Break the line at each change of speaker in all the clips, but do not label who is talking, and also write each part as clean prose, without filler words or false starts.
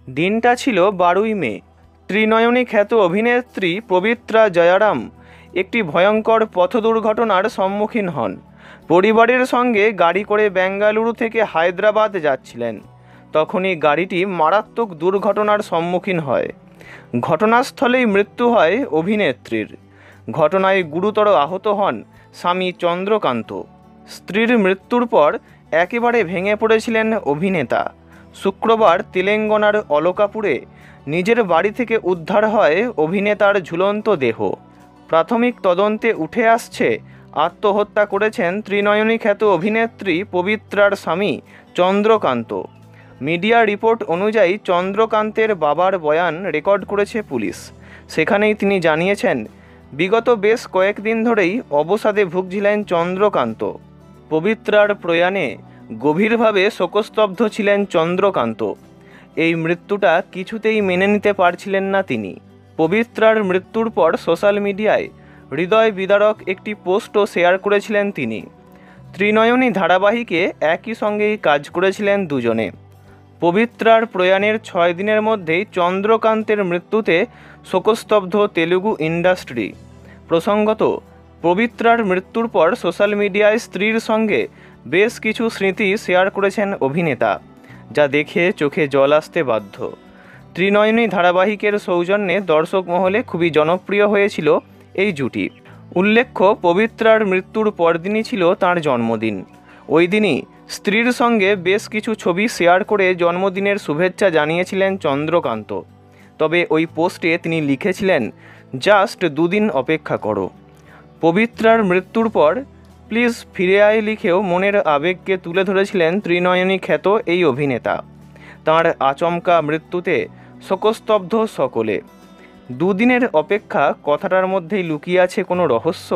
দিনটা ছিল 12ই মে। ত্রিনয়নী খ্যাত অভিনেত্রী পবিত্রা জয়ারাম একটি ভয়ঙ্কর পথ দুর্ঘটনার সম্মুখীন হন। পরিবারের সঙ্গে গাড়ি করে বেঙ্গালুরু থেকে হায়দ্রাবাদ যাচ্ছিলেন। তখনই গাড়িটি মারাত্মক দুর্ঘটনার সম্মুখীন হয়। ঘটনাস্থলেই মৃত্যু হয় অভিনেত্রীর। ঘটনায় গুরুতর আহত হন স্বামী চন্দ্রকান্ত। স্ত্রীর মৃত্যুর পর একেবারে ভেঙে পড়েছিলেন অভিনেতা। শুক্রবার তেলেঙ্গানার অলকাপুরে নিজের বাড়ি থেকে উদ্ধার হয় অভিনেতার ঝুলন্ত দেহ। প্রাথমিক তদন্তে উঠে আসছে আত্মহত্যা করেছেন ত্রিনয়নী খ্যাত অভিনেত্রী পবিত্রার স্বামী চন্দ্রকান্ত। মিডিয়া রিপোর্ট অনুযায়ী চন্দ্রকান্তের বাবার বয়ান রেকর্ড করেছে পুলিশ। সেখানেই তিনি জানিয়েছেন, বিগত বেশ কয়েকদিন ধরেই অবসাদে ভুগছিলেন চন্দ্রকান্ত। পবিত্রার প্রয়াণে গভীরভাবে শোকস্তব্ধ ছিলেন চন্দ্রকান্ত। এই মৃত্যুটা কিছুতেই মেনে নিতে পারছিলেন না তিনি। পবিত্রার মৃত্যুর পর সোশ্যাল মিডিয়ায় হৃদয় বিদারক একটি পোস্টও শেয়ার করেছিলেন তিনি। ত্রিনয়নী ধারাবাহিকে একই সঙ্গেই কাজ করেছিলেন দুজনে। পবিত্রার প্রয়াণের 6 দিনের মধ্যেই চন্দ্রকান্তের মৃত্যুতে শোকস্তব্ধ তেলুগু ইন্ডাস্ট্রি। প্রসঙ্গত, পবিত্রার মৃত্যুর পর সোশ্যাল মিডিয়ায় স্ত্রীর সঙ্গে বেশ কিছু স্মৃতি শেয়ার করেছেন অভিনেতা, যা দেখে চোখে জল আসতে বাধ্য। ত্রিনয়নী ধারাবাহিকের সৌজন্যে দর্শক মহলে খুবই জনপ্রিয় হয়েছিল এই জুটি। উল্লেখ্য, পবিত্রার মৃত্যুর পরদিনই ছিল তাঁর জন্মদিন। ওই দিনই স্ত্রীর সঙ্গে বেশ কিছু ছবি শেয়ার করে জন্মদিনের শুভেচ্ছা জানিয়েছিলেন চন্দ্রকান্ত। তবে ওই পোস্টে তিনি লিখেছিলেন, জাস্ট 2 দিন অপেক্ষা করো। পবিত্রার মৃত্যুর পর প্লিজ ফিরে আয় লিখেও মনের আবেগকে তুলে ধরেছিলেন ত্রিনয়নী খ্যাত এই অভিনেতা। তাঁর আচমকা মৃত্যুতে শোকস্তব্ধ সকলে। 2 দিনের অপেক্ষা কথাটার মধ্যেই লুকিয়ে আছে কোনো রহস্য?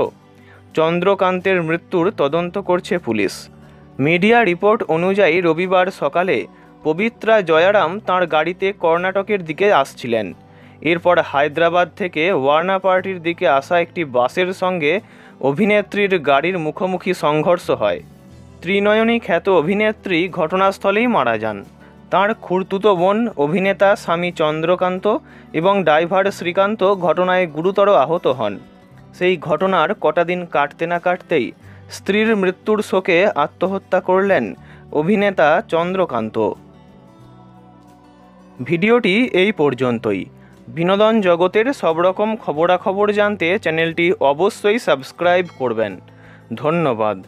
চন্দ্রকান্তের মৃত্যুর তদন্ত করছে পুলিশ। মিডিয়া রিপোর্ট অনুযায়ী রবিবার সকালে পবিত্রা জয়ারাম তাঁর গাড়িতে কর্ণাটকের দিকে আসছিলেন। এরপর হায়দ্রাবাদ থেকে ওয়ার্না পার্টির দিকে আসা একটি বাসের সঙ্গে অভিনেত্রীর গাড়ির মুখোমুখি সংঘর্ষ হয়। ত্রিনয়নী খ্যাত অভিনেত্রী ঘটনাস্থলেই মারা যান। তাঁর খুড়তুতো বোন অভিনেতা স্বামী চন্দ্রকান্ত এবং ড্রাইভার শ্রীকান্ত ঘটনায় গুরুতর আহত হন। সেই ঘটনার কটা দিন কাটতে না কাটতেই স্ত্রীর মৃত্যুর শোকে আত্মহত্যা করলেন অভিনেতা চন্দ্রকান্ত। ভিডিওটি এই পর্যন্তই। বিনোদন জগতের সব রকম খবরাখবর জানতে চ্যানেলটি অবশ্যই সাবস্ক্রাইব করবেন। ধন্যবাদ।